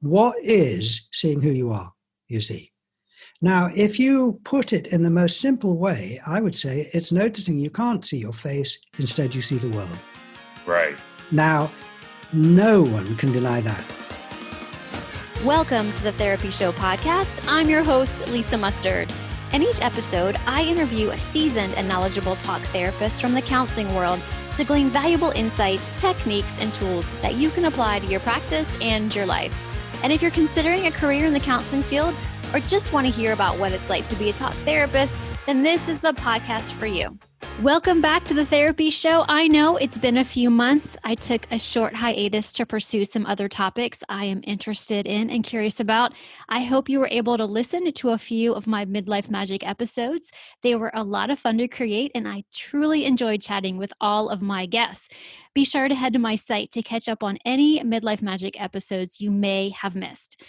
What is seeing who you are, you see? Now, if you put it in the most simple way, I would say it's noticing you can't see your face, instead you see the world. Right. Now, no one can deny that. Welcome to the Therapy Show podcast. I'm your host, Lisa Mustard. In each episode, I interview a seasoned and knowledgeable talk therapist from the counseling world to glean valuable insights, techniques, and tools that you can apply to your practice and your life. And if you're considering a career in the counseling field or just want to hear about what it's like to be a talk therapist, then this is the podcast for you. Welcome back to the Therapy Show. I know it's been a few months. I took a short hiatus to pursue some other topics I am interested in and curious about. I hope you were able to listen to a few of my Midlife Magic episodes. They were a lot of fun to create, and I truly enjoyed chatting with all of my guests. Be sure to head to my site to catch up on any Midlife Magic episodes you may have missed.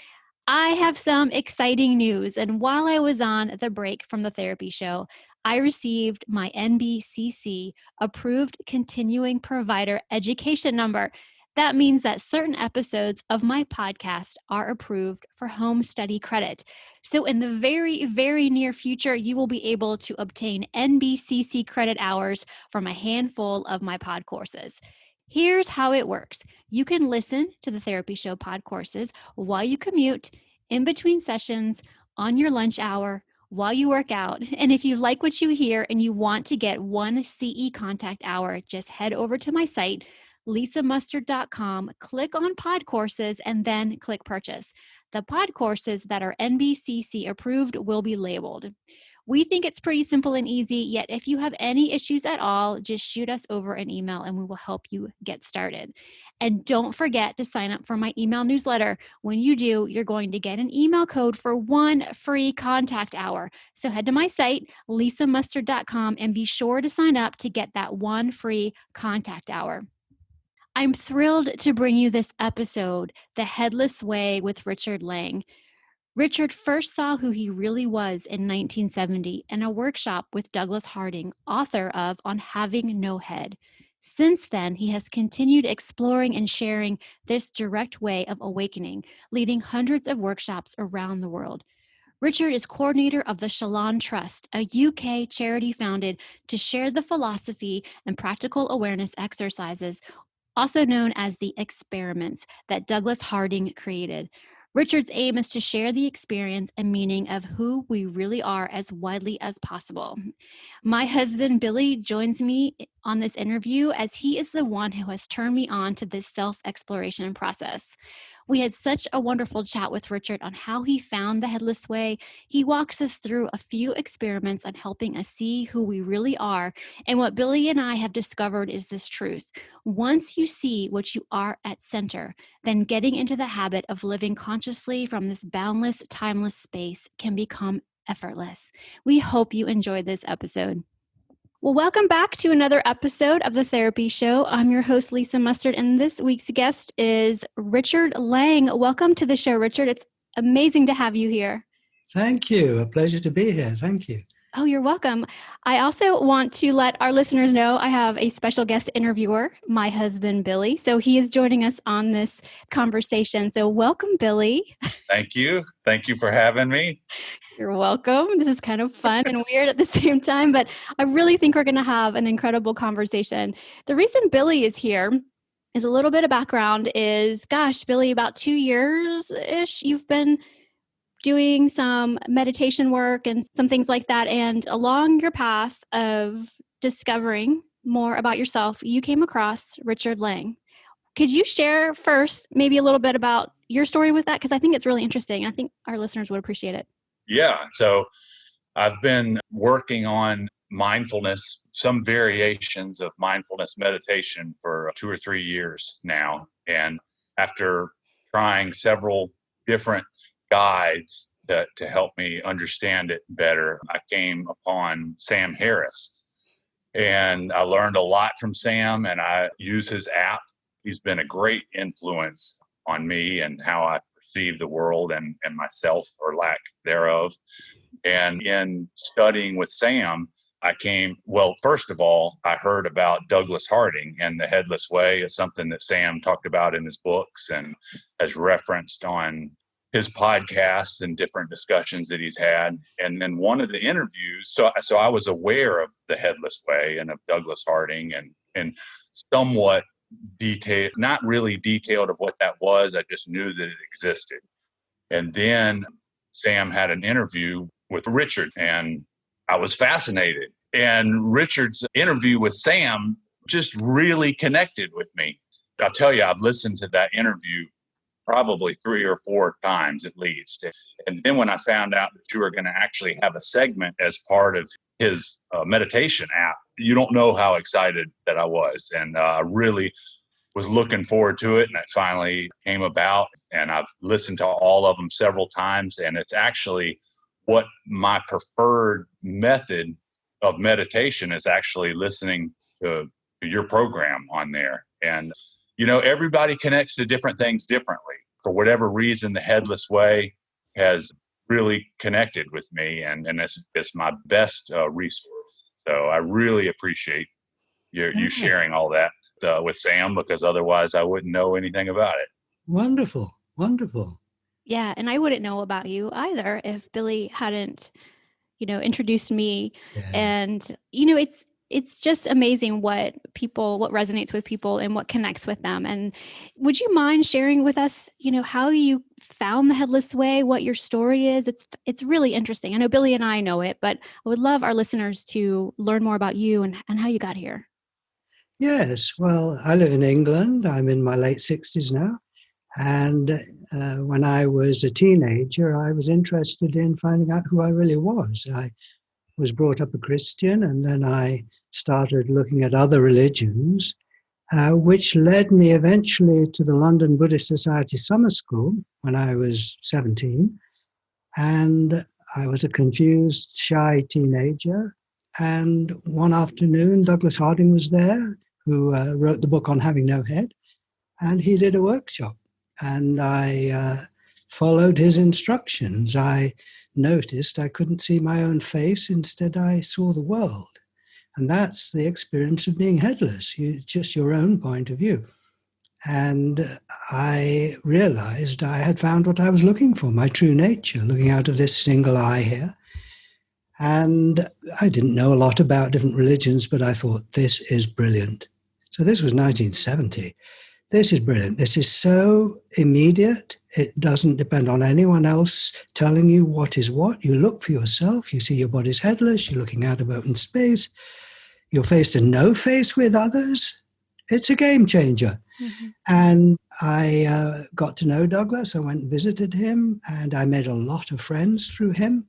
I have some exciting news, and while I was on the break from the Therapy Show, I received my NBCC approved continuing provider education number. That means that certain episodes of my podcast are approved for home study credit. So in the very, very near future, you will be able to obtain NBCC credit hours from a handful of my pod courses. Here's how it works. You can listen to the Therapy Show pod courses while you commute, in between sessions, on your lunch hour, while you work out. And if you like what you hear and you want to get one CE contact hour, just head over to my site, lisamustard.com, click on pod courses, and then click purchase. The pod courses that are NBCC approved will be labeled. We think it's pretty simple and easy, yet if you have any issues at all, just shoot us over an email and we will help you get started. And don't forget to sign up for my email newsletter. When you do, you're going to get an email code for one free contact hour. So head to my site, lisamustard.com, and be sure to sign up to get that one free contact hour. I'm thrilled to bring you this episode, The Headless Way with Richard Lang. Richard first saw who he really was in 1970 in a workshop with Douglas Harding, author of On Having No Head. Since then, he has continued exploring and sharing this direct way of awakening, leading hundreds of workshops around the world. Richard is coordinator of the Shollond Trust, a UK charity founded to share the philosophy and practical awareness exercises, also known as the experiments, that Douglas Harding created. Richard's aim is to share the experience and meaning of who we really are as widely as possible. My husband, Billy, joins me on this interview as he is the one who has turned me on to this self-exploration process. We had such a wonderful chat with Richard on how he found the Headless Way. He walks us through a few experiments on helping us see who we really are. And what Billy and I have discovered is this truth. Once you see what you are at center, then getting into the habit of living consciously from this boundless, timeless space can become effortless. We hope you enjoyed this episode. Well, welcome back to another episode of The Therapy Show. I'm your host, Lisa Mustard, and this week's guest is Richard Lang. Welcome to the show, Richard. It's amazing to have you here. Thank you. A pleasure to be here. Thank you. Oh, you're welcome. I also want to let our listeners know I have a special guest interviewer, my husband, Billy. So he is joining us on this conversation. So welcome, Billy. Thank you. Thank you for having me. You're welcome. This is kind of fun and weird at the same time, but I really think we're going to have an incredible conversation. The reason Billy is here is a little bit of background is, Billy, about 2 years-ish, you've been doing some meditation work and some things like that. And along your path of discovering more about yourself, you came across Richard Lang. Could you share first maybe a little bit about your story with that? Because I think it's really interesting. I think our listeners would appreciate it. Yeah. So I've been working on mindfulness, some variations of mindfulness meditation for 2 or 3 years now. And after trying several different guides to help me understand it better, I came upon Sam Harris. And I learned a lot from Sam, and I use his app. He's been a great influence on me and how I perceive the world and myself, or lack thereof. And in studying with Sam, first of all, I heard about Douglas Harding, and the Headless Way is something that Sam talked about in his books and has referenced on his podcasts and different discussions that he's had. And then one of the interviews, so I was aware of the Headless Way and of Douglas Harding and somewhat detailed, not really detailed of what that was. I just knew that it existed. And then Sam had an interview with Richard, and I was fascinated. And Richard's interview with Sam just really connected with me. I'll tell you, I've listened to that interview probably 3 or 4 times at least. And then when I found out that you were going to actually have a segment as part of his meditation app, you don't know how excited that I was. And I really was looking forward to it. And it finally came about. And I've listened to all of them several times. And it's actually what my preferred method of meditation is, actually listening to your program on there. And, everybody connects to different things differently. For whatever reason, the Headless Way has really connected with me, and it's my best resource. So I really appreciate you sharing all that with Sam, because otherwise I wouldn't know anything about it. Wonderful. Wonderful. Yeah. And I wouldn't know about you either if Billy hadn't, introduced me. Yeah. And, it's just amazing what resonates with people and what connects with them. And would you mind sharing with us, how you found the Headless Way, what your story is? It's really interesting. I know Billy and I know it, but I would love our listeners to learn more about you and how you got here. Yes. Well, I live in England. I'm in my late 60s now. And when I was a teenager, I was interested in finding out who I really was. I was brought up a Christian, and then I started looking at other religions, which led me eventually to the London Buddhist Society Summer School when I was 17. And I was a confused, shy teenager. And one afternoon, Douglas Harding was there, who wrote the book on having no head, and he did a workshop. And I followed his instructions. I noticed I couldn't see my own face. Instead, I saw the world. And that's the experience of being headless. Just your own point of view. And I realized I had found what I was looking for, my true nature, looking out of this single eye here. And I didn't know a lot about different religions, but I thought, this is brilliant. So this was 1970. This is brilliant. This is so immediate. It doesn't depend on anyone else telling you what is what. You look for yourself. You see your body's headless. You're looking out of open space. You're face to no face with others. It's a game changer. Mm-hmm. And I got to know Douglas. I went and visited him, and I made a lot of friends through him.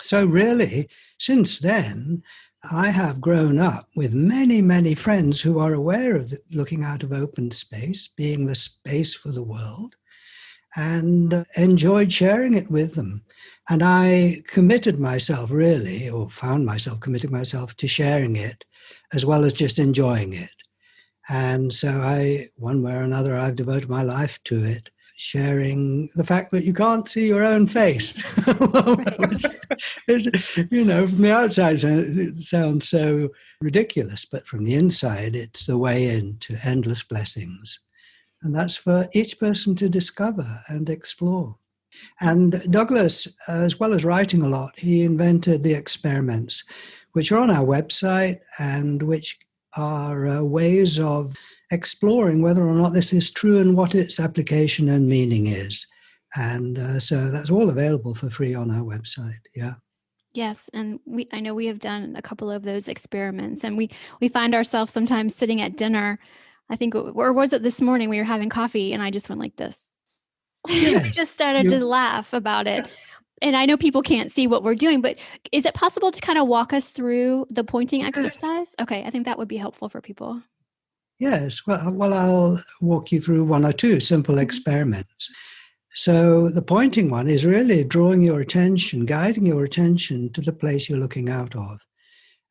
So really, since then, I have grown up with many, many friends who are aware of looking out of open space, being the space for the world, and enjoyed sharing it with them. And I committed myself really, or found myself committing myself to sharing it as well as just enjoying it. And so one way or another, I've devoted my life to it, sharing the fact that you can't see your own face. Which, from the outside, it sounds so ridiculous, but from the inside, it's the way into endless blessings. And that's for each person to discover and explore. And Douglas, as well as writing a lot, he invented the experiments, which are on our website and which are ways of exploring whether or not this is true and what its application and meaning is. And so that's all available for free on our website. Yeah. Yes. And I know we have done a couple of those experiments, and we find ourselves sometimes sitting at dinner. I think, or was it this morning, we were having coffee and I just went like this. Yes. We just started to laugh about it. And I know people can't see what we're doing, but is it possible to kind of walk us through the pointing exercise? Okay. I think that would be helpful for people. Yes. Well, I'll walk you through one or two simple experiments. So the pointing one is really drawing your attention, guiding your attention to the place you're looking out of,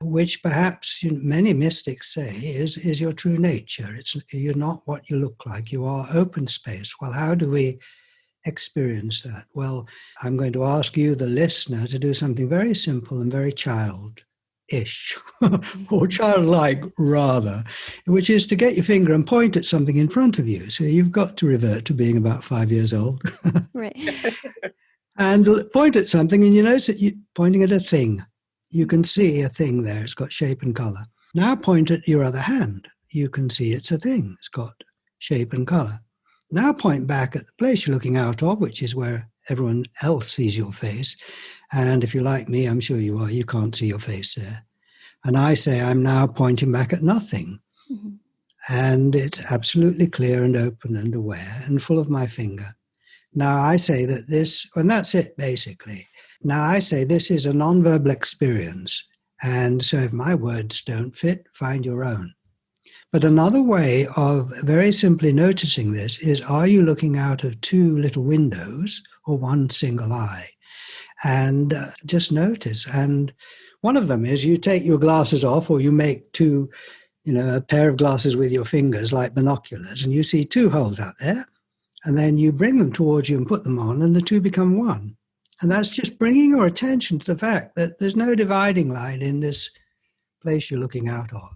which perhaps many mystics say is your true nature. You're not what you look like. You are open space. Well, how do we experience that? Well, I'm going to ask you, the listener, to do something very simple and very child. ish, or childlike rather, which is to get your finger and point at something in front of you. So you've got to revert to being about 5 years old. Right. And point at something, and you notice that you're pointing at a thing. You can see a thing there. It's got shape and color. Now point at your other hand. You can see it's a thing. It's got shape and color. Now point back at the place you're looking out of, which is where everyone else sees your face. And if you're like me, I'm sure you are, you can't see your face there. And I say, I'm now pointing back at nothing. Mm-hmm. And it's absolutely clear and open and aware and full of my finger. Now I say that this, and that's it basically. Now I say this is a nonverbal experience. And so if my words don't fit, find your own. But another way of very simply noticing this is, are you looking out of two little windows or one single eye? And just notice. And one of them is you take your glasses off, or you make two, a pair of glasses with your fingers like binoculars, and you see two holes out there. And then you bring them towards you and put them on, and the two become one. And that's just bringing your attention to the fact that there's no dividing line in this place you're looking out of.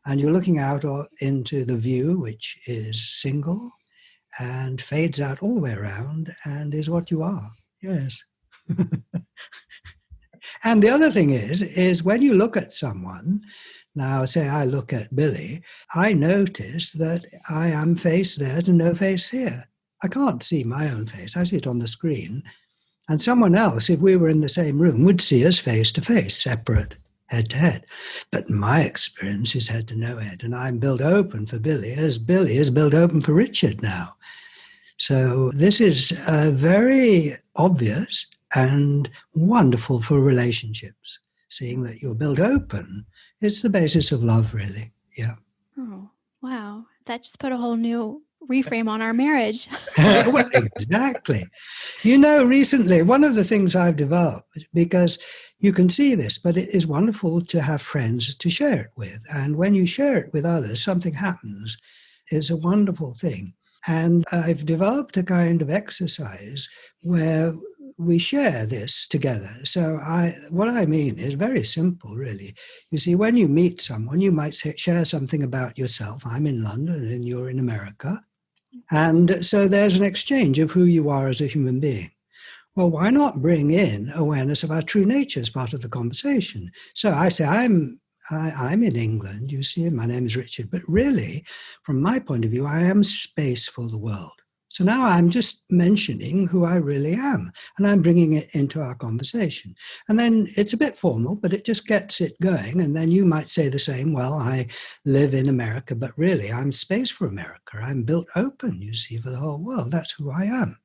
And you're looking out into the view, which is single and fades out all the way around and is what you are. Yes. And the other thing is when you look at someone, now say I look at Billy, I notice that I am face there to no face here. I can't see my own face. I see it on the screen. And someone else, if we were in the same room, would see us face to face, separate, head to head. But my experience is head to no head. And I'm built open for Billy as Billy is built open for Richard now. So this is very obvious and wonderful for relationships. Seeing that you're built open, it's the basis of love, really. Yeah. Oh, wow. That just put a whole new reframe on our marriage. Well, exactly. Recently, one of the things I've developed, because you can see this, but it is wonderful to have friends to share it with. And when you share it with others, something happens. It's a wonderful thing. And I've developed a kind of exercise where we share this together. So what I mean is very simple, really. You see, when you meet someone, you might share something about yourself. I'm in London and you're in America. And so there's an exchange of who you are as a human being. Well, why not bring in awareness of our true nature as part of the conversation? So I say, I'm in England, you see, my name is Richard, but really, from my point of view, I am space for the world. So now I'm just mentioning who I really am, and I'm bringing it into our conversation. And then it's a bit formal, but it just gets it going. And then you might say the same, well, I live in America, but really I'm space for America. I'm built open, you see, for the whole world. That's who I am.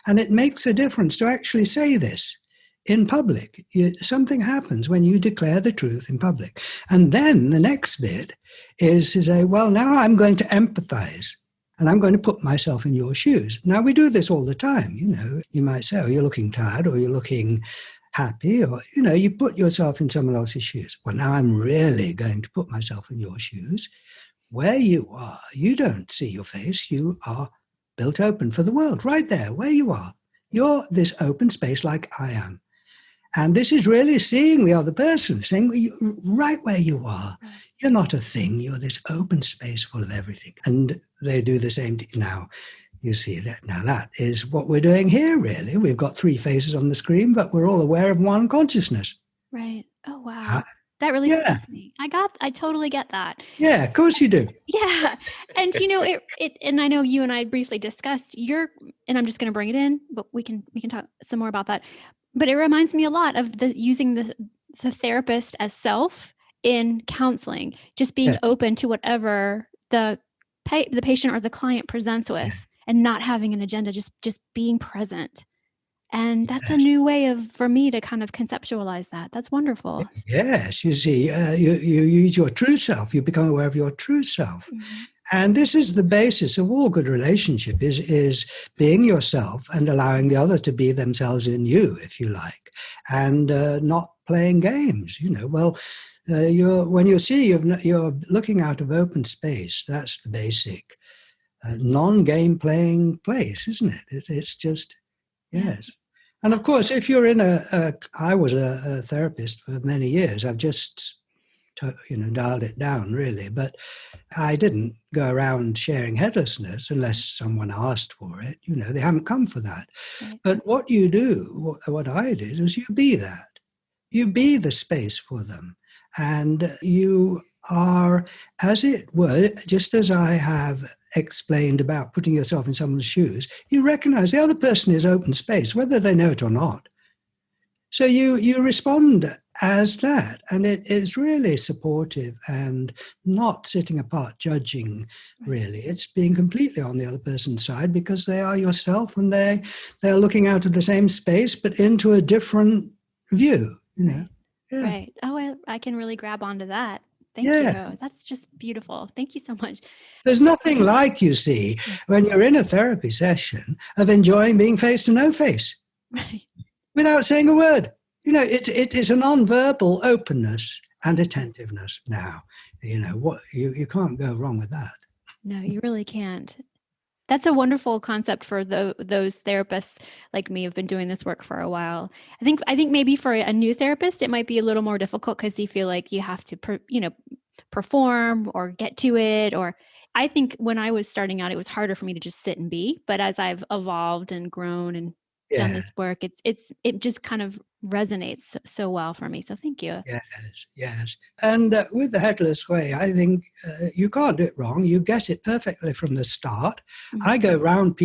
And it makes a difference to actually say this in public. Something happens when you declare the truth in public. And then the next bit is to say, well, now I'm going to empathize. And I'm going to put myself in your shoes. Now, we do this all the time. You might say, oh, you're looking tired, or you're looking happy, or, you put yourself in someone else's shoes. Well, now I'm really going to put myself in your shoes. Where you are, you don't see your face. You are built open for the world, right there, where you are. You're this open space like I am. And this is really seeing the other person, saying, right where you are. You're not a thing. You're this open space full of everything. And they do the same. Now, you see that. Now, that is what we're doing here, really. We've got three faces on the screen, but we're all aware of one consciousness. Right. Oh, wow. That really struck me. I totally get that. Yeah, of course you do. Yeah. And, and I know you and I briefly discussed and I'm just going to bring it in, but we can talk some more about that. But it reminds me a lot of using the therapist as self in counseling, just being open to whatever the patient or the client presents with, and not having an agenda, just being present. And that's a new way for me to kind of conceptualize that. That's wonderful. Yes, you see, you use your true self. You become aware of your true self. Mm-hmm. And this is the basis of all good relationship, is being yourself and allowing the other to be themselves in you, if you like, and not playing games. When you see you're looking out of open space, that's the basic non-game playing place, isn't it? It's just, yes. And of course, if you're in I was a therapist for many years. I've just, dialed it down really, but I didn't go around sharing headlessness unless someone asked for it. They haven't come for that. Right. But what you do, what I did, is you be that. You be the space for them. And you are, as it were, just as I have explained about putting yourself in someone's shoes, you recognize the other person is open space, whether they know it or not. So you respond as that, and it is really supportive and not sitting apart judging, really. It's being completely on the other person's side because they are yourself and they're looking out of the same space but into a different view, Right. Yeah. Right. Oh, I can really grab onto that. Thank you. That's just beautiful. Thank you so much. There's nothing like, you see, when you're in a therapy session, of enjoying being face to no face. Right. Without saying a word. It is a non-verbal openness and attentiveness now. You can't go wrong with that. No, you really can't. That's a wonderful concept for those therapists like me who've been doing this work for a while. I think maybe for a new therapist, it might be a little more difficult because you feel like you have to, perform or get to it. Or I think when I was starting out, it was harder for me to just sit and be. But as I've evolved and grown and done this work, it just kind of resonates so well for me. So thank you. Yes. And with the Headless Way, I think you can't do it wrong. You get it perfectly from the start. Mm-hmm. I go around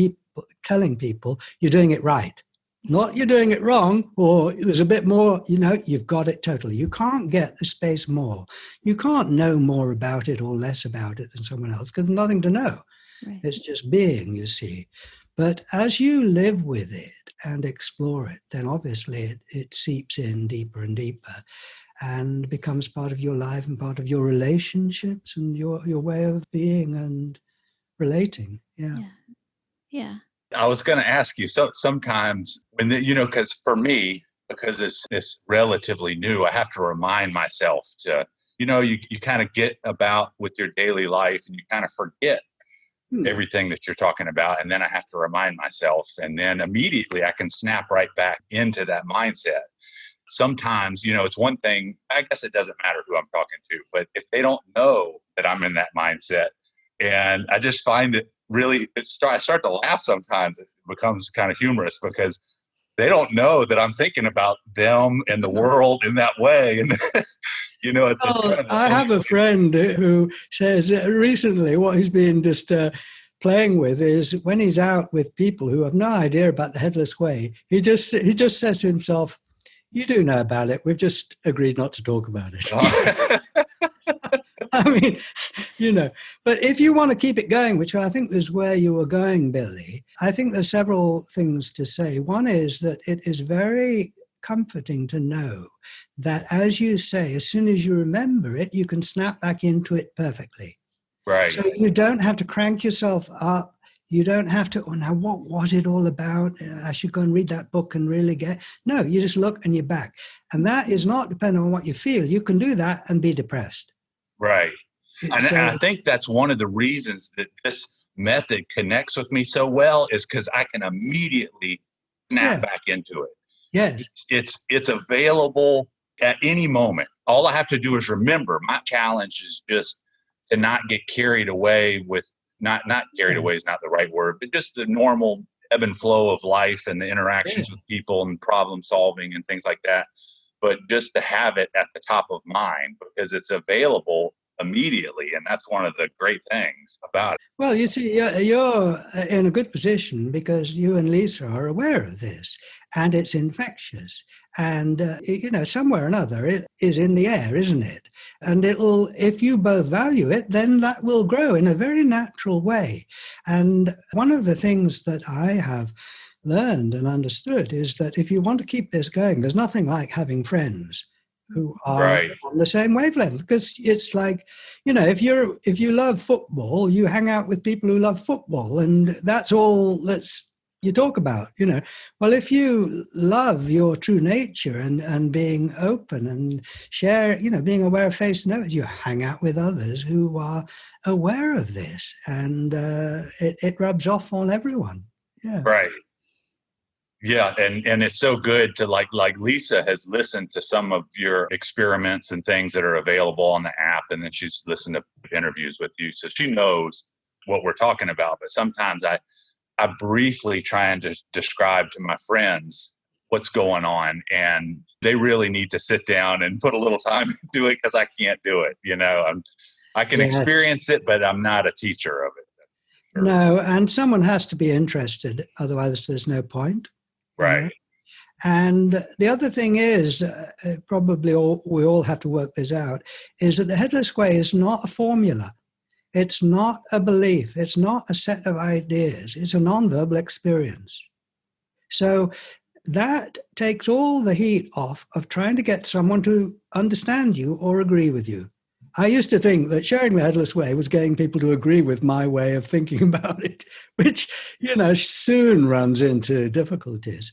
telling people you're doing it right, not you're doing it wrong, or there's a bit more, you've got it totally. You can't get the space more. You can't know more about it or less about it than someone else because there's nothing to know. Right. It's just being, you see. But as you live with it and explore it, then obviously it seeps in deeper and deeper and becomes part of your life and part of your relationships and your way of being and relating. Yeah. I was going to ask you, so sometimes when, because for me, because it's relatively new, I have to remind myself to, you kind of get about with your daily life and you kind of forget everything that you're talking about. And then I have to remind myself, and then immediately I can snap right back into that mindset. Sometimes, it's one thing, I guess it doesn't matter who I'm talking to, but if they don't know that I'm in that mindset, and I just find it really, I start to laugh sometimes. It becomes kind of humorous because they don't know that I'm thinking about them and the world in that way. And I have a friend who says recently what he's been just playing with is when he's out with people who have no idea about the Headless Way, he just says to himself, "You do know about it. We've just agreed not to talk about it." I mean, but if you want to keep it going, which I think is where you were going, Billy, I think there's several things to say. One is that it is very comforting to know that, as you say, as soon as you remember it, you can snap back into it perfectly. Right. So you don't have to crank yourself up. You don't have to, now what was it all about? I should go and read that book and really get. No, you just look and you're back. And that is not dependent on what you feel. You can do that and be depressed. Right. And I think that's one of the reasons that this method connects with me so well is because I can immediately snap back into it. Yes. It's available at any moment. All I have to do is remember. My challenge is just to not get carried away with, not carried away is not the right word, but just the normal ebb and flow of life and the interactions with people and problem solving and things like that. But just to have it at the top of mind because it's available immediately. And that's one of the great things about it. Well, you see, you're in a good position because you and Lisa are aware of this and it's infectious. And, somewhere or another, it is in the air, isn't it? And if you both value it, then that will grow in a very natural way. And one of the things that I have learned and understood is that if you want to keep this going, there's nothing like having friends who are on the same wavelength, because it's like, if you love football, you hang out with people who love football, and that's all you talk about. Well, if you love your true nature and being open and share, being aware of face to nose, you hang out with others who are aware of this, and it rubs off on everyone. Yeah. Right. Yeah, and it's so good to like Lisa has listened to some of your experiments and things that are available on the app, and then she's listened to interviews with you, so she knows what we're talking about. But sometimes I briefly try and describe to my friends what's going on, and they really need to sit down and put a little time into it because I can't do it. I can experience it, but I'm not a teacher of it. Sure. No, and someone has to be interested, otherwise there's no point. Right. And the other thing is, we all have to work this out, is that the Headless Way is not a formula. It's not a belief. It's not a set of ideas. It's a non-verbal experience. So that takes all the heat off of trying to get someone to understand you or agree with you. I used to think that sharing the Headless Way was getting people to agree with my way of thinking about it, which, soon runs into difficulties.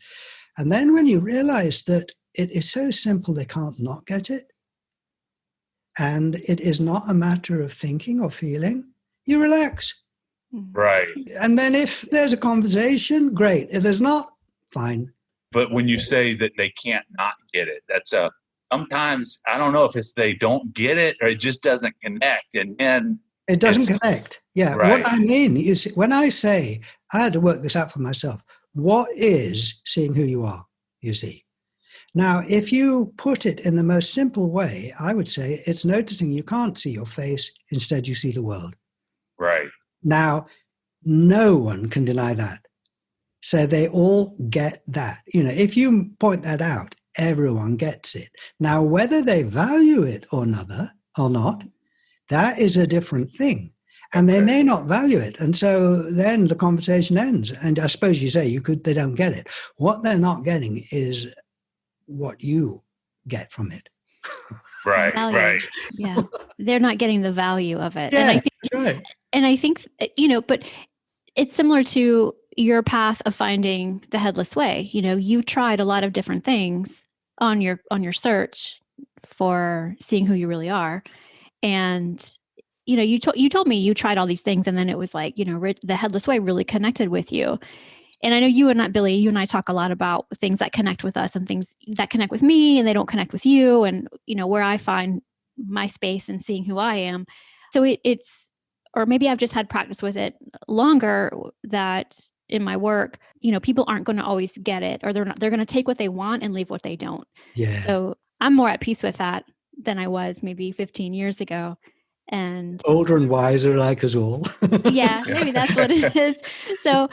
And then when you realize that it is so simple they can't not get it, and it is not a matter of thinking or feeling, you relax. Right. And then if there's a conversation, great. If there's not, fine. But when you say that they can't not get it, sometimes, I don't know if it's they don't get it or it just doesn't connect. And then it doesn't connect. Yeah. Right. What I mean is, when I say, I had to work this out for myself, what is seeing who you are, you see? Now, if you put it in the most simple way, I would say it's noticing you can't see your face, instead you see the world. Right. Now, no one can deny that. So they all get that. If you point that out, everyone gets it. Now, whether they value it or not, that is a different thing. And they may not value it. And so then the conversation ends. And I suppose you say they don't get it. What they're not getting is what you get from it. Right, right. Yeah. They're not getting the value of it. Yeah, and I think, but it's similar to your path of finding the Headless Way. You tried a lot of different things on your search for seeing who you really are. And, you told me you tried all these things, and then it was like, the Headless Way really connected with you. And I know Billy, you and I talk a lot about things that connect with us and things that connect with me and they don't connect with you, and, where I find my space and seeing who I am. So it's, or maybe I've just had practice with it longer, that in my work, people aren't going to always get it, or they're going to take what they want and leave what they don't. Yeah. So I'm more at peace with that than I was maybe 15 years ago. And older and wiser, like us all. Yeah, maybe that's what it is. So,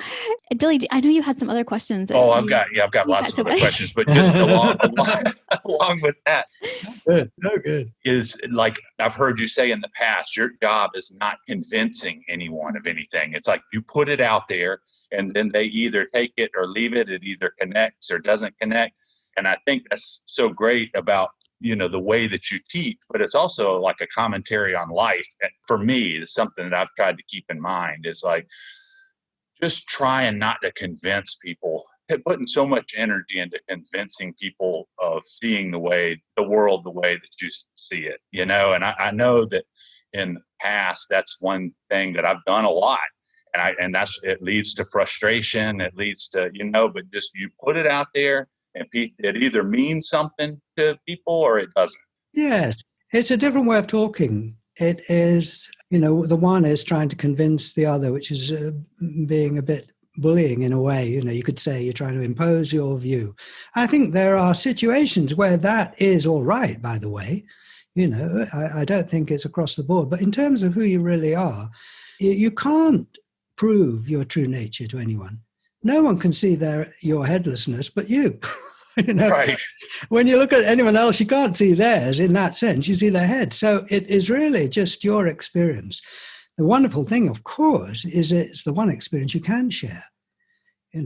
Billy, I know you had some other questions. Oh, I've got lots of other questions, but just along with that, good. Is like I've heard you say in the past, your job is not convincing anyone of anything. It's like you put it out there, and then they either take it or leave it. It either connects or doesn't connect. And I think that's so great about the way that you teach, but it's also like a commentary on life. And for me, it's something that I've tried to keep in mind is like, just trying not to convince people, putting so much energy into convincing people of seeing the world the way that you see it, and I know that in the past, that's one thing that I've done a lot. And it leads to frustration. It leads to, but just you put it out there, and it either means something to people or it doesn't. Yes, it's a different way of talking. It is, the one is trying to convince the other, which is being a bit bullying in a way. You could say you're trying to impose your view. I think there are situations where that is all right, by the way. I don't think it's across the board. But in terms of who you really are, you can't prove your true nature to anyone. No one can see your headlessness but you. Right. When you look at anyone else, you can't see theirs in that sense. You see their head. So it is really just your experience. The wonderful thing, of course, is it's the one experience you can share.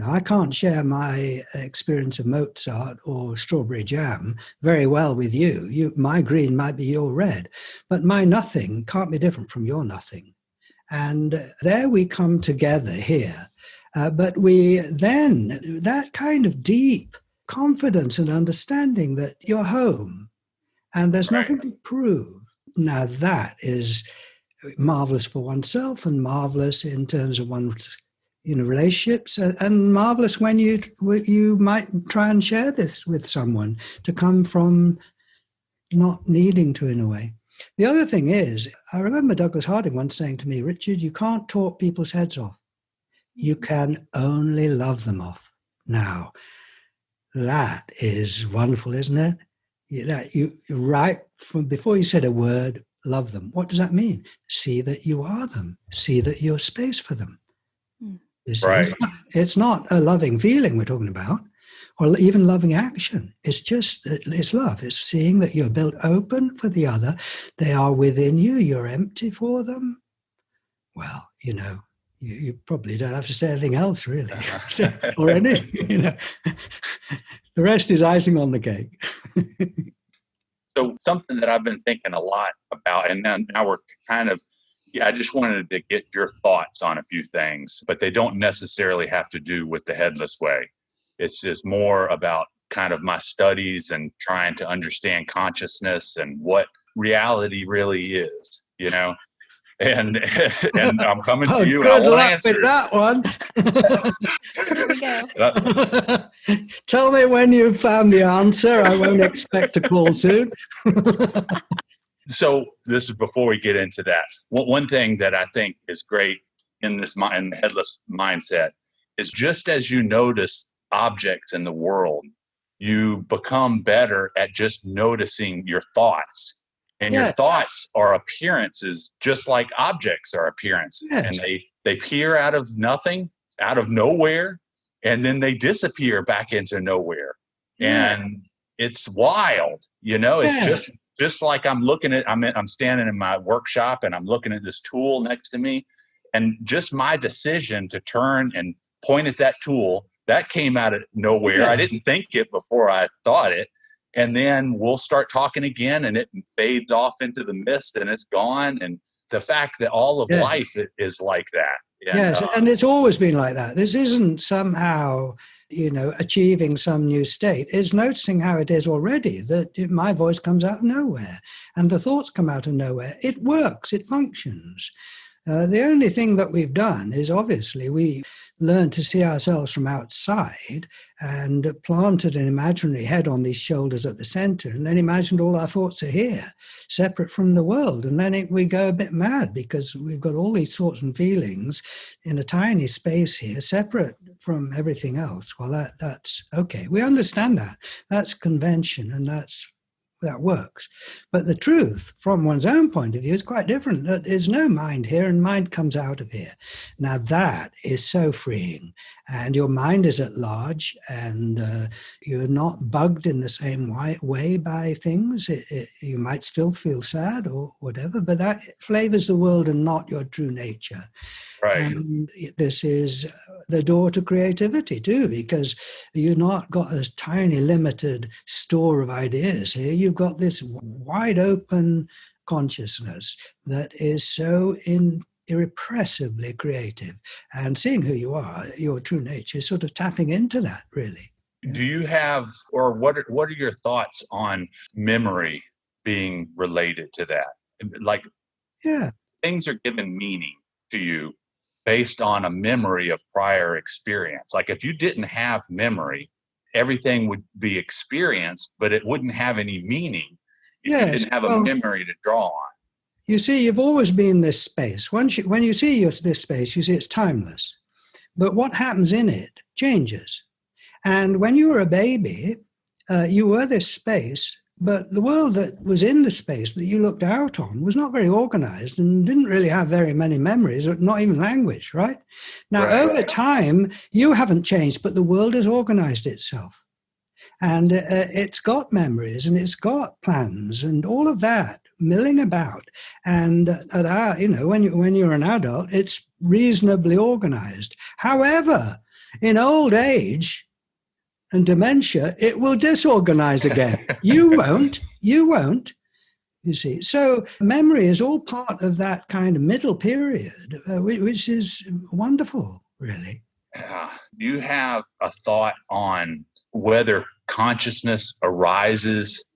I can't share my experience of Mozart or strawberry jam very well with you. My green might be your red, but my nothing can't be different from your nothing. And there we come together here. But we then, that kind of deep confidence and understanding that you're home and there's nothing to prove. Now that is marvelous for oneself and marvelous in terms of one's, relationships, and marvelous when you might try and share this with someone, to come from not needing to, in a way. The other thing is, I remember Douglas Harding once saying to me, Richard, you can't talk people's heads off. You can only love them off. Now, that is wonderful, isn't it? You right from before you said a word, love them. What does that mean? See that you are them. See that you're space for them. You see, Right. It's not a loving feeling we're talking about, or even loving action. It's love. It's seeing that you're built open for the other. They are within you. You're empty for them. Well, you probably don't have to say anything else, really, or anything. The rest is icing on the cake. So something that I've been thinking a lot about, and now we're kind of, I just wanted to get your thoughts on a few things, but they don't necessarily have to do with the Headless Way. It's just more about kind of my studies and trying to understand consciousness and what reality really is, And I'm coming to you. Good and I won't luck answer with that one. Here we go. Tell me when you've found the answer. I won't expect a call soon. So this is before we get into that. One thing that I think is great in this headless mindset is, just as you notice objects in the world, you become better at just noticing your thoughts. And your thoughts are appearances, just like objects are appearances. Yes. And they appear out of nothing, out of nowhere, and then they disappear back into nowhere. Yeah. And it's wild, It's just like I'm looking at, I'm standing in my workshop and I'm looking at this tool next to me, and just my decision to turn and point at that tool, that came out of nowhere. Yeah. I didn't think it before I thought it. And then we'll start talking again, and it fades off into the mist, and it's gone. And the fact that all of life is like that. Yes, and it's always been like that. This isn't somehow, achieving some new state. It's noticing how it is already, that my voice comes out of nowhere, and the thoughts come out of nowhere. It works. It functions. The only thing that we've done is, obviously, we learned to see ourselves from outside and planted an imaginary head on these shoulders at the center, and then imagined all our thoughts are here, separate from the world. And then we go a bit mad because we've got all these thoughts and feelings in a tiny space here, separate from everything else. Well, that's okay. We understand that. That's convention, and that works. But the truth from one's own point of view is quite different. There's no mind here, and mind comes out of here. Now that is so freeing, and your mind is at large, and you're not bugged in the same way by things. You might still feel sad or whatever, but that flavors the world and not your true nature. Right. And this is the door to creativity too, because you've not got a tiny limited store of ideas here. You've got this wide open consciousness that is so irrepressibly creative. And seeing who you are, your true nature, is sort of tapping into that, really. Do you have, or what are your thoughts on memory being related to that? Like, things are given meaning to you based on a memory of prior experience. Like, if you didn't have memory, everything would be experienced, but it wouldn't have any meaning if you didn't have a memory to draw on. You see, you've always been this space. When you see this space, you see it's timeless. But what happens in it changes. And when you were a baby, you were this space, but the world that was in the space that you looked out on was not very organized and didn't really have very many memories, or not even language, right? Now, over time, you haven't changed, but the world has organized itself. And it's got memories, and it's got plans, and all of that milling about. And when you're an adult, it's reasonably organized. However, in old age and dementia, it will disorganize again. You won't, you see. So memory is all part of that kind of middle period, which is wonderful, really. Do you have a thought on whether consciousness arises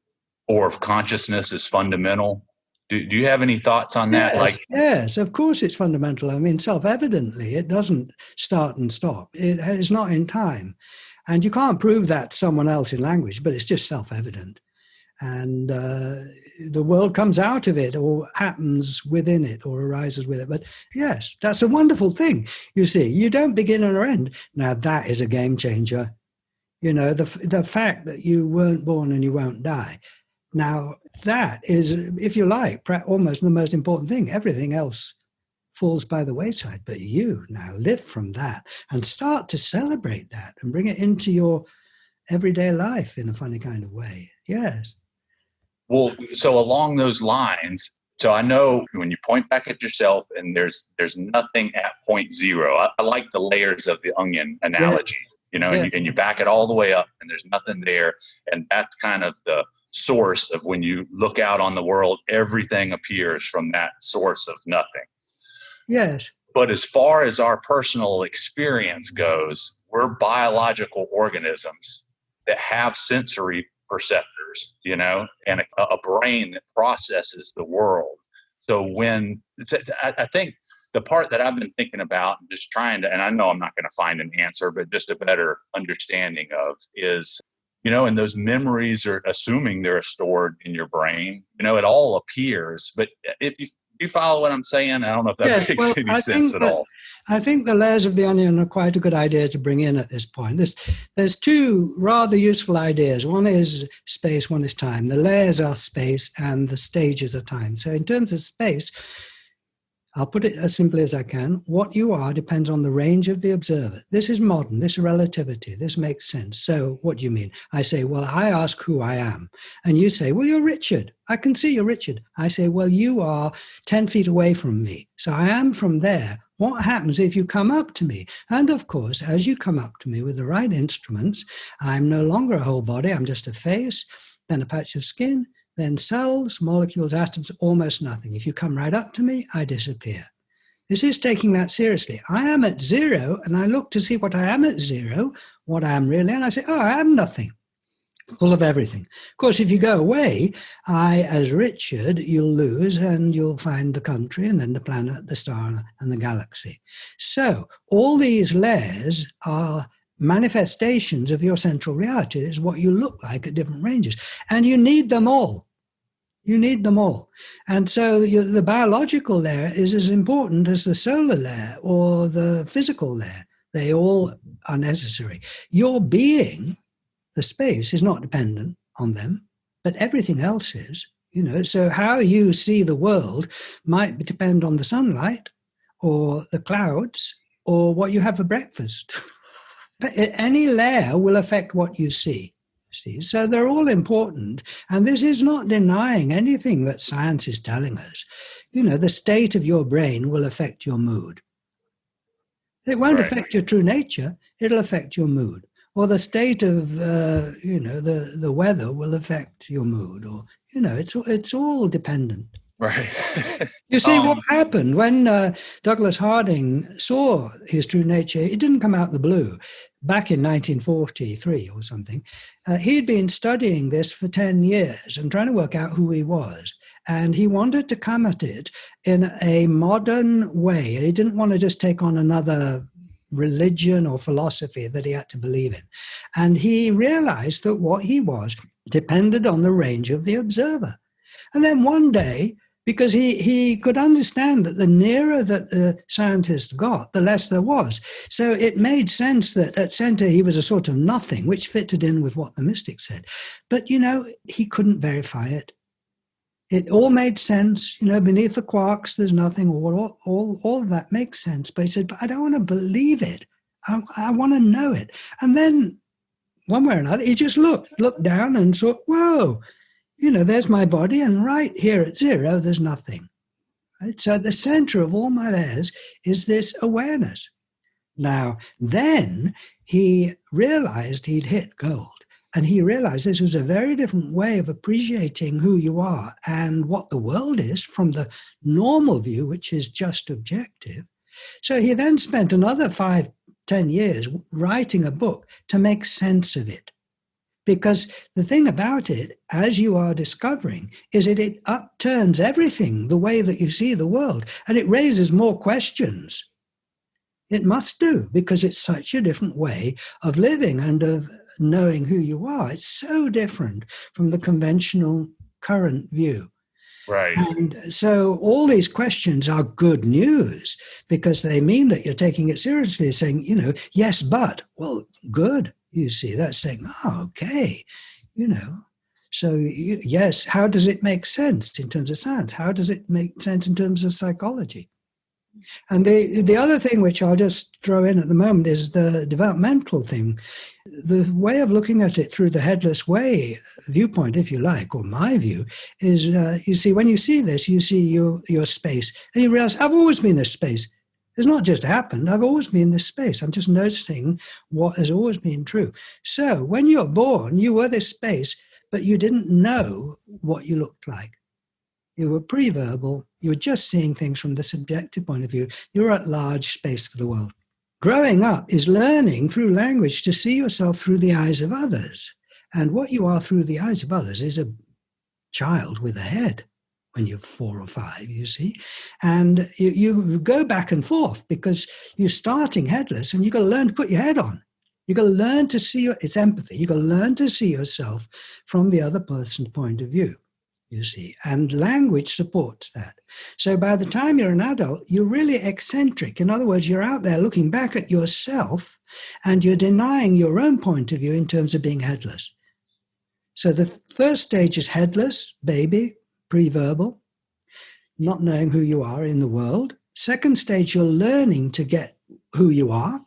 or if consciousness is fundamental? Do you have any thoughts on that? Yes, of course it's fundamental. I mean, self-evidently, it doesn't start and stop. It is not in time. And you can't prove that to someone else in language, but it's just self-evident. And the world comes out of it or happens within it or arises with it. But yes, that's a wonderful thing. You see, you don't begin or end. Now, that is a game changer. You know, the fact that you weren't born and you won't die. Now, that is, if you like, almost the most important thing. Everything else falls by the wayside. But you now live from that and start to celebrate that and bring it into your everyday life in a funny kind of way. Yes. Well, so along those lines, so I know when you point back at yourself and there's nothing at point zero. I like the layers of the onion analogy, you know, and you back it all the way up and there's nothing there. And that's kind of the source of when you look out on the world, everything appears from that source of nothing. Yes. But as far as our personal experience goes, we're biological organisms that have sensory perceptors, you know, and a brain that processes the world. So I think the part that I've been thinking about, just trying to, and I know I'm not going to find an answer, but just a better understanding of is, you know, and those memories are assuming they're stored in your brain, you know, it all appears. But if you follow what I'm saying, I don't know if that makes any sense at all. I think the layers of the onion are quite a good idea to bring in at this point. There's two rather useful ideas. One is space, one is time. The layers are space and the stages are time. So in terms of space, I'll put it as simply as I can. What you are depends on the range of the observer. This is modern. This is relativity. This makes sense. So what do you mean? I say, well, I ask who I am. And you say, well, you're Richard. I can see you're Richard. I say, well, you are 10 feet away from me. So I am from there. What happens if you come up to me? And of course, as you come up to me with the right instruments, I'm no longer a whole body. I'm just a face, then a patch of skin, then cells, molecules, atoms, almost nothing. If you come right up to me, I disappear. This is taking that seriously. I am at zero, and I look to see what I am at zero, what I am really, and I say, oh, I am nothing, full of everything. Of course, if you go away, I, as Richard, you'll lose, and you'll find the country, and then the planet, the star, and the galaxy. So all these layers are manifestations of your central reality. It's what you look like at different ranges, and you need them all. You need them all. And so the biological layer is as important as the solar layer or the physical layer. They all are necessary. Your being, the space, is not dependent on them, but everything else is. You know, so how you see the world might depend on the sunlight or the clouds or what you have for breakfast. But any layer will affect what you see. So they're all important. And this is not denying anything that science is telling us. You know, the state of your brain will affect your mood. It won't affect your true nature. It'll affect your mood. Or the state of, the weather will affect your mood. Or, you know, it's all dependent. Right. You see, what happened when Douglas Harding saw his true nature, it didn't come out the blue. Back in 1943 or something, he'd been studying this for 10 years and trying to work out who he was. And he wanted to come at it in a modern way. He didn't want to just take on another religion or philosophy that he had to believe in. And he realized that what he was depended on the range of the observer. And then one day, because he could understand that the nearer that the scientist got, the less there was. So it made sense that at center he was a sort of nothing, which fitted in with what the mystic said. But, you know, he couldn't verify it. It all made sense. You know, beneath the quarks, there's nothing. All of that makes sense. But he said, but I don't want to believe it. I want to know it. And then one way or another, he just looked down and thought, whoa, you know, there's my body, and right here at zero, there's nothing. Right? So at the center of all my layers is this awareness. Now, then he realized he'd hit gold, and he realized this was a very different way of appreciating who you are and what the world is from the normal view, which is just objective. So he then spent another 5-10 years writing a book to make sense of it. Because the thing about it, as you are discovering, is that it upturns everything, the way that you see the world, and it raises more questions. It must do, because it's such a different way of living and of knowing who you are. It's so different from the conventional current view. Right. And so all these questions are good news, because they mean that you're taking it seriously, saying, yes, but, well, good. You see, that's saying, oh, okay, So, yes, how does it make sense in terms of science? How does it make sense in terms of psychology? And the other thing which I'll just throw in at the moment is the developmental thing. The way of looking at it through the Headless Way viewpoint, if you like, or my view, is you see, when you see this, you see your space, and you realize, I've always been this space. It's not just happened. I've always been in this space. I'm just noticing what has always been true. So when you're born, you were this space, but you didn't know what you looked like. You were pre-verbal. You were just seeing things from the subjective point of view. You were at large space for the world. Growing up is learning through language to see yourself through the eyes of others. And what you are through the eyes of others is a child with a head. When you're 4 or 5, you see. And you go back and forth because you're starting headless, and you've got to learn to put your head on. You've got to learn to see, it's empathy. You've got to learn to see yourself from the other person's point of view, you see. And language supports that. So by the time you're an adult, you're really eccentric. In other words, you're out there looking back at yourself, and you're denying your own point of view in terms of being headless. So the first stage is headless, baby, pre-verbal, not knowing who you are in the world. Second stage, you're learning to get who you are.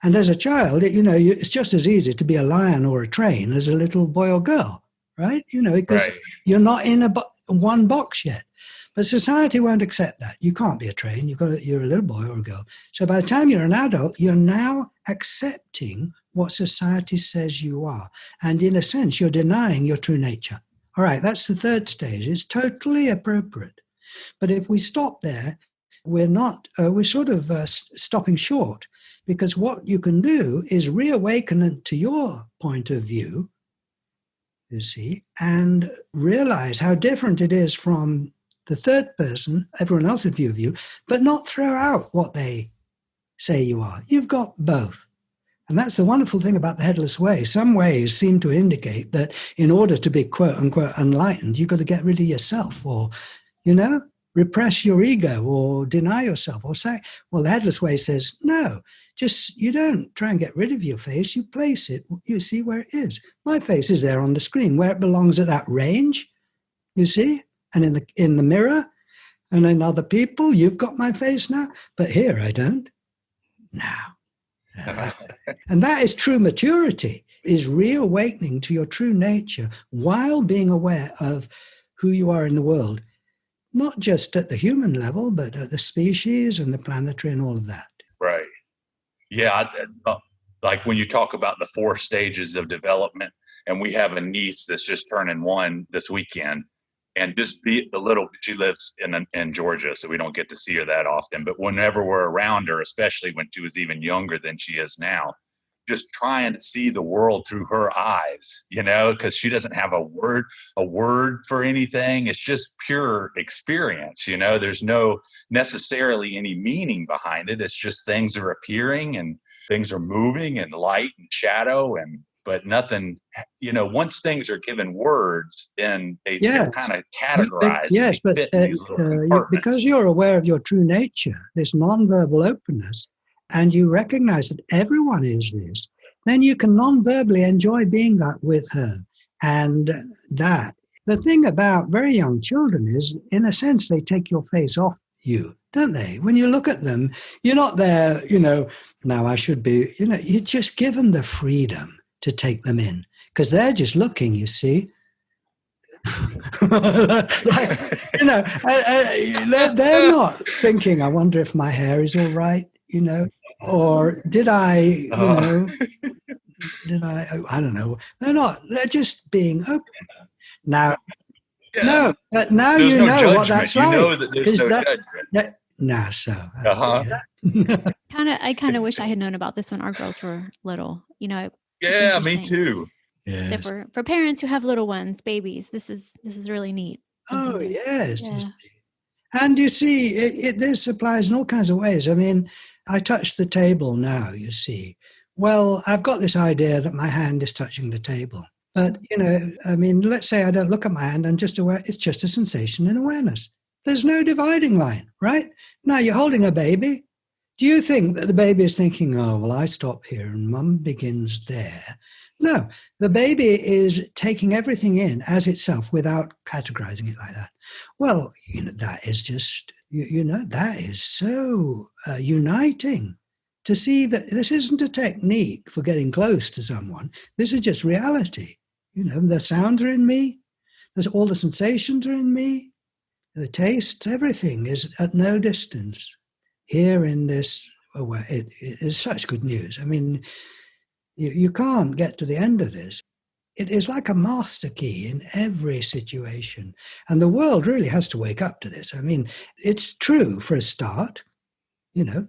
And as a child, it's just as easy to be a lion or a train as a little boy or girl, right? Because you're not in one box yet. But society won't accept that. You can't be a train. You're a little boy or a girl. So by the time you're an adult, you're now accepting what society says you are. And in a sense, you're denying your true nature. All right, that's the third stage. It's totally appropriate. But if we stop there, we're sort of stopping short, because what you can do is reawaken to your point of view, you see, and realize how different it is from the third person, everyone else's view of you, but not throw out what they say you are. You've got both. And that's the wonderful thing about the Headless Way. Some ways seem to indicate that in order to be quote unquote enlightened, you've got to get rid of yourself, or, repress your ego, or deny yourself, or say, well, the Headless Way says, no, you don't try and get rid of your face. You place it, you see where it is. My face is there on the screen, where it belongs at that range, you see, and in the mirror, and in other people, you've got my face now, but here I don't. Now. And that is true maturity, is reawakening to your true nature while being aware of who you are in the world, not just at the human level, but at the species and the planetary and all of that. Right. Yeah. Like when you talk about the 4 stages of development, and we have a niece that's just turning 1 this weekend, and just she lives in Georgia, so we don't get to see her that often. But whenever we're around her, especially when she was even younger than she is now, just trying to see the world through her eyes, because she doesn't have a word for anything. It's just pure experience, There's no necessarily any meaning behind it. It's just things are appearing and things are moving, and light and shadow, but nothing, once things are given words, then they're kind of categorized. Yes, but because you're aware of your true nature, this nonverbal openness, and you recognize that everyone is this, then you can nonverbally enjoy being that with her. And that, the thing about very young children is, in a sense, they take your face off you, don't they? When you look at them, you're not there, now I should be, you're just given the freedom to take them in, because they're just looking, you see. They're not thinking, I wonder if my hair is all right, or did I, I don't know. They're just being open. Now, no, but now there's you no know what that's like. You know that there's no judgment. Now, so. I kind of wish I had known about this when our girls were little. Yeah, me too. So Yes. for parents who have little ones, babies, this is really neat. Oh, Something yes. yeah. And you see, this applies in all kinds of ways. I mean, I touch the table now, you see. Well, I've got this idea that my hand is touching the table. But, I mean, let's say I don't look at my hand, I'm just aware, it's just a sensation in awareness. There's no dividing line, right? Now you're holding a baby. Do you think that the baby is thinking, oh, well, I stop here and mum begins there? No, the baby is taking everything in as itself without categorizing it like that. Well, that is just, that is so uniting to see that this isn't a technique for getting close to someone. This is just reality. The sounds are in me. There's all the sensations are in me. The taste, everything is at no distance. Here in this, it is such good news. I mean, you can't get to the end of this. It is like a master key in every situation. And the world really has to wake up to this. I mean, it's true for a start,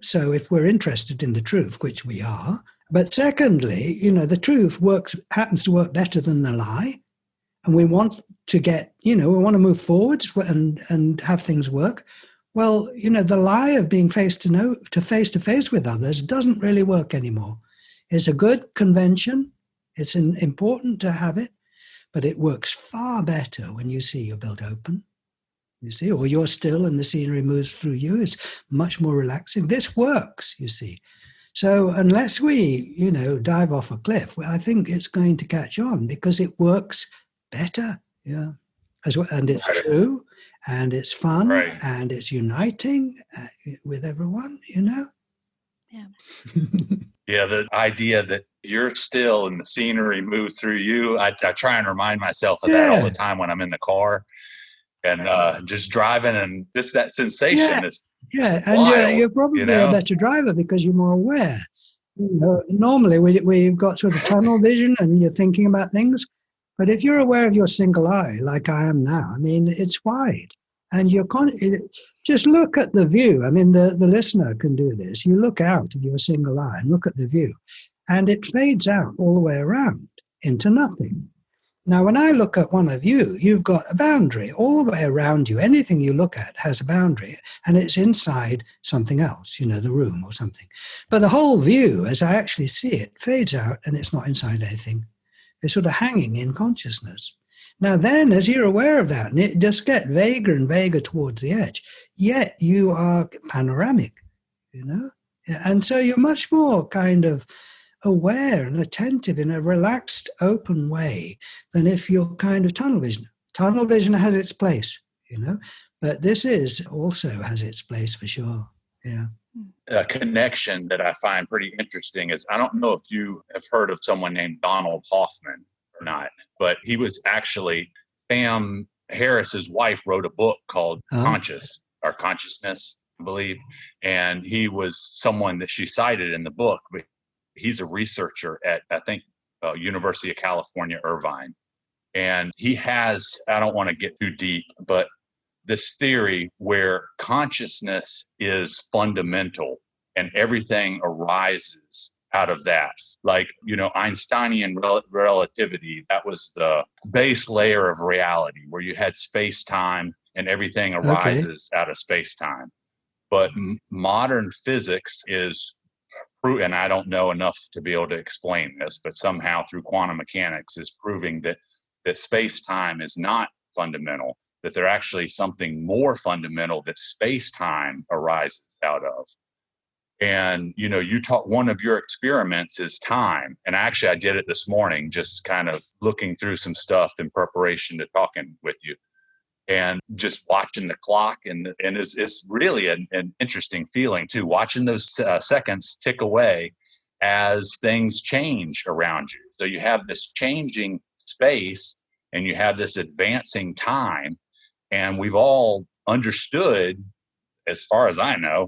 so if we're interested in the truth, which we are, but secondly, the truth happens to work better than the lie. And we want to we want to move forwards and have things work. Well, the lie of being face to face with others doesn't really work anymore. It's a good convention. It's important to have it, but it works far better when you see you're built open, you see, or you're still and the scenery moves through you. It's much more relaxing. This works, you see. So unless we, dive off a cliff, I think it's going to catch on because it works better. Yeah. As well, and it's true, and it's fun, and it's uniting with everyone, Yeah. Yeah, the idea that you're still and the scenery moves through you. I try and remind myself of that all the time when I'm in the car and just driving, and just that sensation is and wild, you're probably a better driver because you're more aware. Normally we've got sort of tunnel vision and you're thinking about things. But if you're aware of your single eye, like I am now, I mean, it's wide. And just look at the view. I mean, the listener can do this. You look out of your single eye and look at the view. And it fades out all the way around into nothing. Now, when I look at one of you, you've got a boundary all the way around you. Anything you look at has a boundary, and it's inside something else, the room or something. But the whole view, as I actually see it, fades out, and it's not inside anything. It's sort of hanging in consciousness. Now then, as you're aware of that, and it just gets vaguer and vaguer towards the edge, yet you are panoramic, And so you're much more kind of aware and attentive in a relaxed, open way than if you're kind of tunnel vision. Tunnel vision has its place, but this also has its place for sure. Yeah. A connection that I find pretty interesting is, I don't know if you have heard of someone named Donald Hoffman or not, but he was actually, Sam Harris's wife wrote a book called Consciousness, I believe. And he was someone that she cited in the book, but he's a researcher at, I think, University of California, Irvine. And he has, I don't want to get too deep, but this theory where consciousness is fundamental and everything arises out of that. Like, Einsteinian relativity, that was the base layer of reality where you had space-time and everything arises out of space-time. But modern physics is, and I don't know enough to be able to explain this, but somehow through quantum mechanics is proving that space-time is not fundamental, that they're actually something more fundamental that space-time arises out of. And, you talk, one of your experiments is time. And actually I did it this morning, just kind of looking through some stuff in preparation to talking with you and just watching the clock. And it's really an interesting feeling too, watching those seconds tick away as things change around you. So you have this changing space and you have this advancing time. And we've all understood, as far as I know,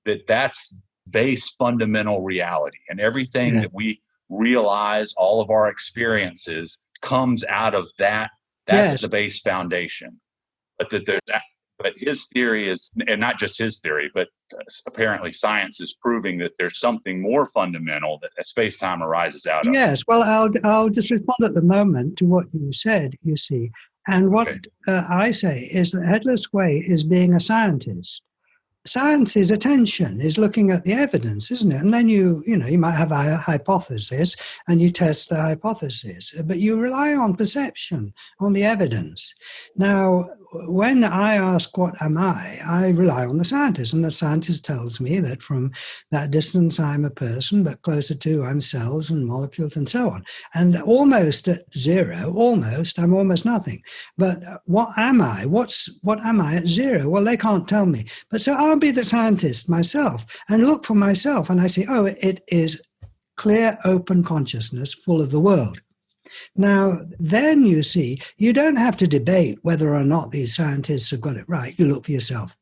that that's base fundamental reality. And everything that we realize, all of our experiences, comes out of that. That's the base foundation. But that there's But his theory is, and not just his theory, but apparently science is proving that there's something more fundamental that space-time arises out of. Yes, well, I'll just respond at the moment to what you said, you see. And what I say is that Headless Way is being a scientist. Science's attention is looking at the evidence, isn't it? And then you might have a hypothesis and you test the hypothesis, but you rely on perception, on the evidence. Now, when I ask what am I rely on the scientist, and the scientist tells me that from that distance I'm a person, but closer to I'm cells and molecules and so on. And almost at zero, I'm almost nothing. But what am I? What am I at zero? Well, they can't tell me. But so I'll be the scientist myself and look for myself, and I say, oh, it is clear, open consciousness full of the world. Now, then you see, you don't have to debate whether or not these scientists have got it right. You look for yourself.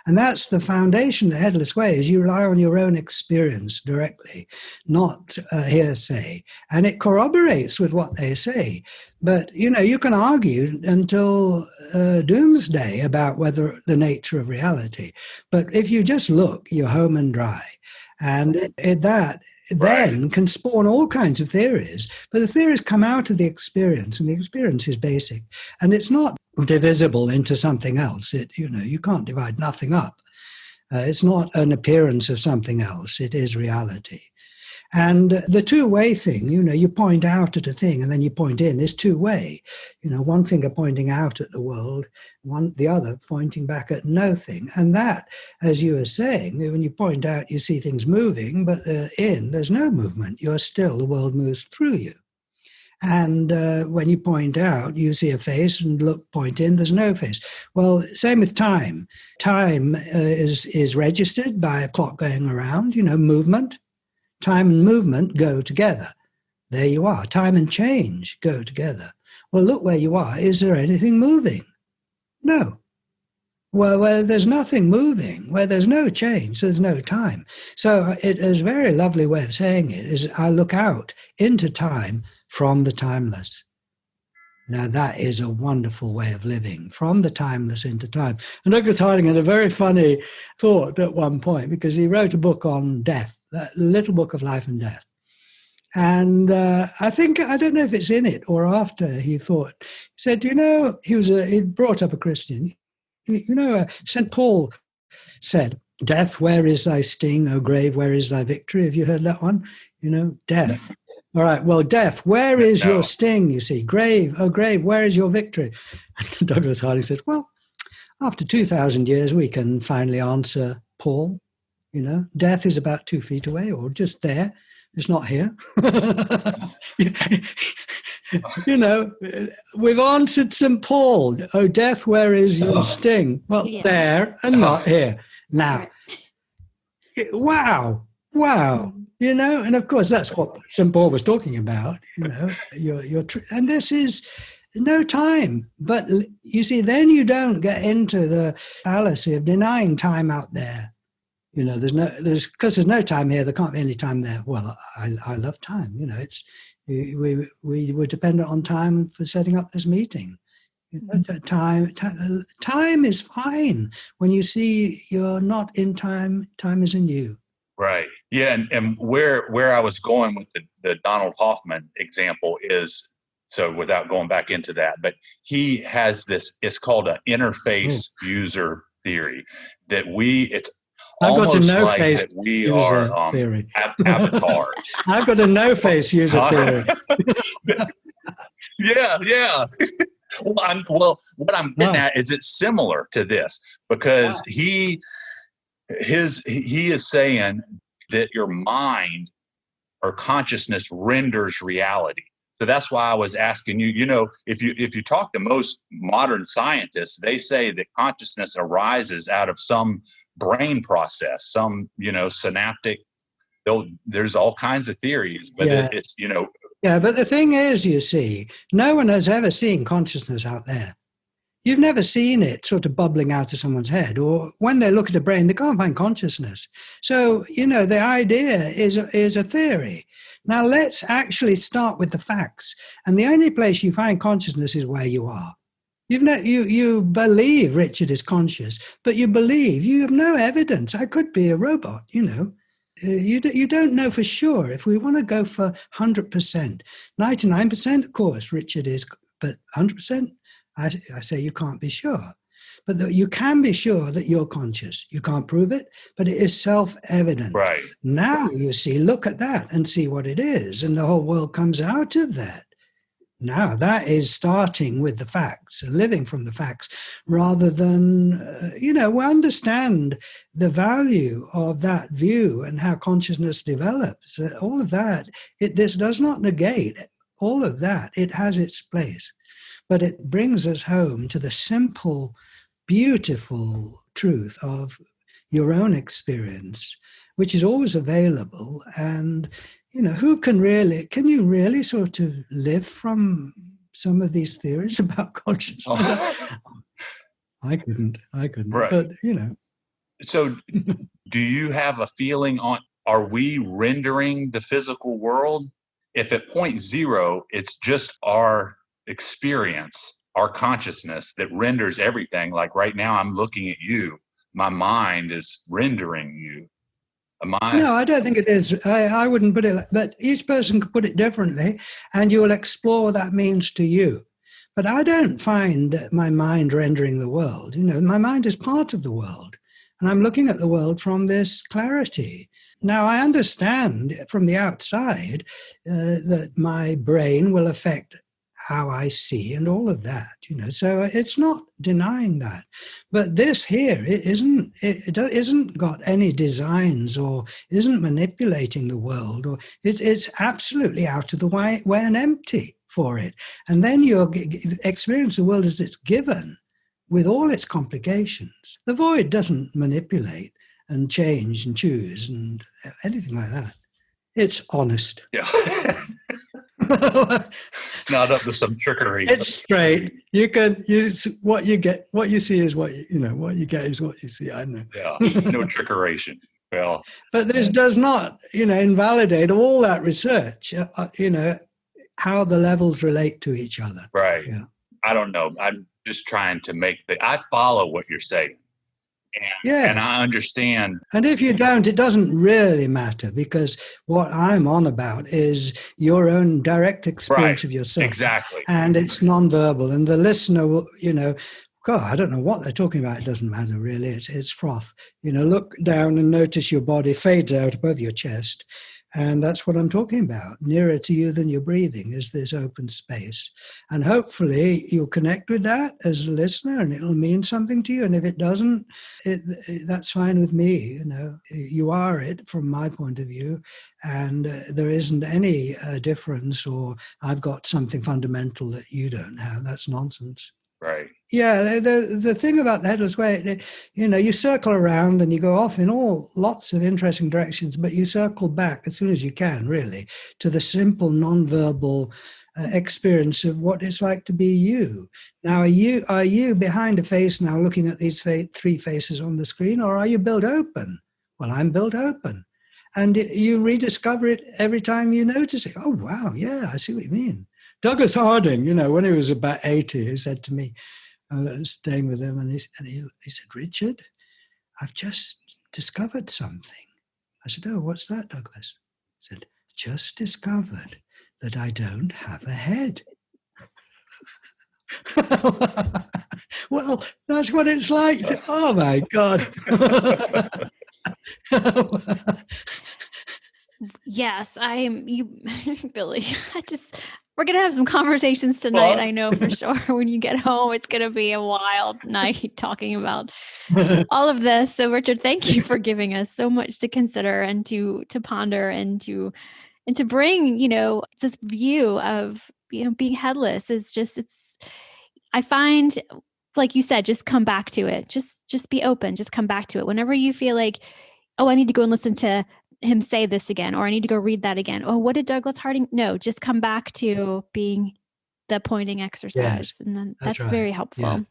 And that's the foundation of the Headless Way, is you rely on your own experience directly, not hearsay. And it corroborates with what they say. But, you can argue until doomsday about whether the nature of reality. But if you just look, you're home and dry. And that then can spawn all kinds of theories. But the theories come out of the experience, and the experience is basic. And it's not divisible into something else. You can't divide nothing up. It's not an appearance of something else. It is reality. And the two-way thing, you point out at a thing and then you point in, is two-way. One finger pointing out at the world, the other pointing back at no thing. And that, as you were saying, when you point out, you see things moving, but there's no movement. You're still, the world moves through you. And when you point out, you see a face, and point in, there's no face. Well, same with time. Time is registered by a clock going around, movement. Time and movement go together. There you are. Time and change go together. Well, look where you are. Is there anything moving? No. Well, where there's nothing moving, where there's no change, there's no time. So it is a very lovely way of saying it, is I look out into time from the timeless. Now, that is a wonderful way of living, from the timeless into time. And Douglas Harding had a very funny thought at one point, because he wrote a book on death, a little book of life and death. And I don't know if it's in it or after, he said, he brought up a Christian. St. Paul said, death, where is thy sting? O grave, where is thy victory? Have you heard that one? Death. All right, well, death, where is your sting, you see? Grave, oh grave, where is your victory? And Douglas Harding said, well, after 2,000 years, we can finally answer Paul. Death is about 2 feet away, or just there. It's not here. We've answered St. Paul. Oh, death, where is your sting? Well, there and not here. Now, wow. And of course, that's what St. Paul was talking about, and this is no time. But you see, then you don't get into the fallacy of denying time out there. Because there's no time here, there can't be any time there. Well, I love time. We were dependent on time for setting up this meeting. Time is fine when you see you're not in time. Time is in you. Right. Yeah. And where I was going with the Donald Hoffman example is, so without going back into that, but he has this, it's called an interface user theory, that it's I've got a no-face like we are theory. Avatars. I've got a no-face user theory. Yeah. Well, what I'm getting at is it's similar to this, because he is saying that your mind or consciousness renders reality. So that's why I was asking you, if you talk to most modern scientists, they say that consciousness arises out of some brain process, some, synaptic, there's all kinds of theories, but it's. Yeah, but the thing is, you see, no one has ever seen consciousness out there. You've never seen it sort of bubbling out of someone's head, or when they look at a brain, they can't find consciousness. So, the idea is a theory. Now, let's actually start with the facts. And the only place you find consciousness is where you are. You believe Richard is conscious, but you believe, you have no evidence. I could be a robot, You don't know for sure. If we want to go for 100%, 99%, of course, Richard is, but 100%, I say you can't be sure. But you can be sure that you're conscious. You can't prove it, but it is self-evident. Right. Now you see, look at that and see what it is, and the whole world comes out of that. Now that is starting with the facts, living from the facts, rather than, we understand the value of that view and how consciousness develops. All of that, this does not negate all of that. It has its place, but it brings us home to the simple, beautiful truth of your own experience, which is always available. And can you really sort of live from some of these theories about consciousness? Oh. I couldn't. Right. But, So do you have a feeling are we rendering the physical world? If at point zero, it's just our experience, our consciousness that renders everything. Like right now, I'm looking at you. My mind is rendering you. No, I don't think it is. I wouldn't put it, but each person could put it differently, and you will explore what that means to you. But I don't find my mind rendering the world. My mind is part of the world, and I'm looking at the world from this clarity. Now, I understand from the outside that my brain will affect how I see and all of that, so it's not denying that. But this here, it isn't got any designs or isn't manipulating the world, or it's absolutely out of the way and empty for it. And then you experience the world as it's given with all its complications. The void doesn't manipulate and change and choose and anything like that. It's honest. Yeah. Not up to some trickery. It's straight. What you see is what what you get is what you see. I know. Yeah. No trickeration. Well, but this does not, invalidate all that research. How the levels relate to each other. Right. Yeah. I don't know. I'm just trying to I follow what you're saying. And I understand. And if you don't, it doesn't really matter, because what I'm on about is your own direct experience of yourself. Exactly. And it's nonverbal. And the listener will, God, I don't know what they're talking about. It doesn't matter, really. It's froth. Look down and notice your body fades out above your chest. And that's what I'm talking about. Nearer to you than you're breathing is this open space. And hopefully you'll connect with that as a listener, and it'll mean something to you. And if it doesn't, that's fine with me. You are it from my point of view. And there isn't any difference, or I've got something fundamental that you don't have. That's nonsense. Right. Yeah, the thing about the Headless Way, you circle around and you go off in lots of interesting directions, but you circle back as soon as you can, really, to the simple nonverbal experience of what it's like to be you. Now, are you behind a face now looking at these three faces on the screen, or are you built open? Well, I'm built open. And you rediscover it every time you notice it. Oh, wow, yeah, I see what you mean. Douglas Harding, when he was about 80, he said to me, I was staying with him, and he said, Richard, I've just discovered something. I said, oh, what's that, Douglas? He said, just discovered that I don't have a head. Well, that's what it's like. Oh, my God. Yes, Billy. We're going to have some conversations tonight. I know for sure. When you get home, it's going to be a wild night talking about all of this. So Richard, thank you for giving us so much to consider and to ponder and to bring, this view of, being headless I find, like you said, just come back to it. Just be open, just come back to it. Whenever you feel like, oh, I need to go and listen to him say this again, or I need to go read that again. Oh, what did Douglas Harding? No, just come back to being the pointing exercise. Yes, and then that's right. very helpful.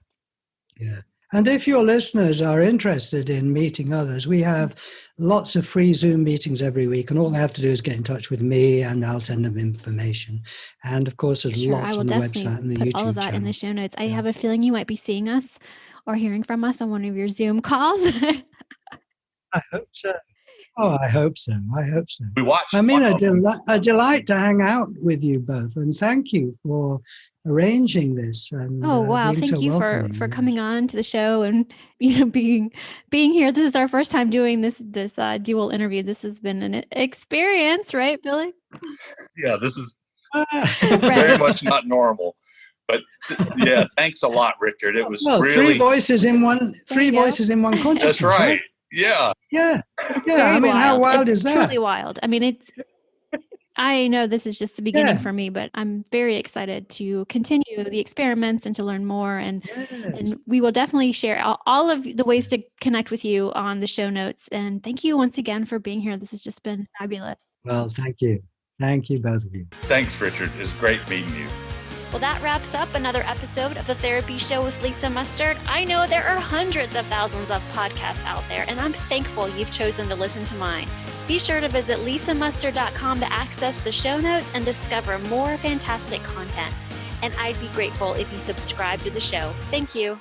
Yeah. And if your listeners are interested in meeting others, we have lots of free Zoom meetings every week, and all they have to do is get in touch with me, and I'll send them information. And of course, there's lots on the website and the YouTube channel. All of that in the show notes. I have a feeling you might be seeing us or hearing from us on one of your Zoom calls. I hope so. Oh, I hope so. I hope so. We watched. I mean, a delight to hang out with you both, and thank you for arranging this. And, wow! Thank you for coming on to the show and being here. This is our first time doing this dual interview. This has been an experience, right, Billy? Yeah, this is very much not normal. But yeah, thanks a lot, Richard. It was really three voices in one consciousness. That's right. Yeah. I mean, how wild is that? Truly wild. I mean, I know this is just the beginning for me, but I'm very excited to continue the experiments and to learn more. And we will definitely share all of the ways to connect with you on the show notes. And thank you once again for being here. This has just been fabulous. Well, thank you. Thank you, both of you. Thanks, Richard. It was great meeting you. Well, that wraps up another episode of The Therapy Show with Lisa Mustard. I know there are hundreds of thousands of podcasts out there, and I'm thankful you've chosen to listen to mine. Be sure to visit lisamustard.com to access the show notes and discover more fantastic content. And I'd be grateful if you subscribe to the show. Thank you.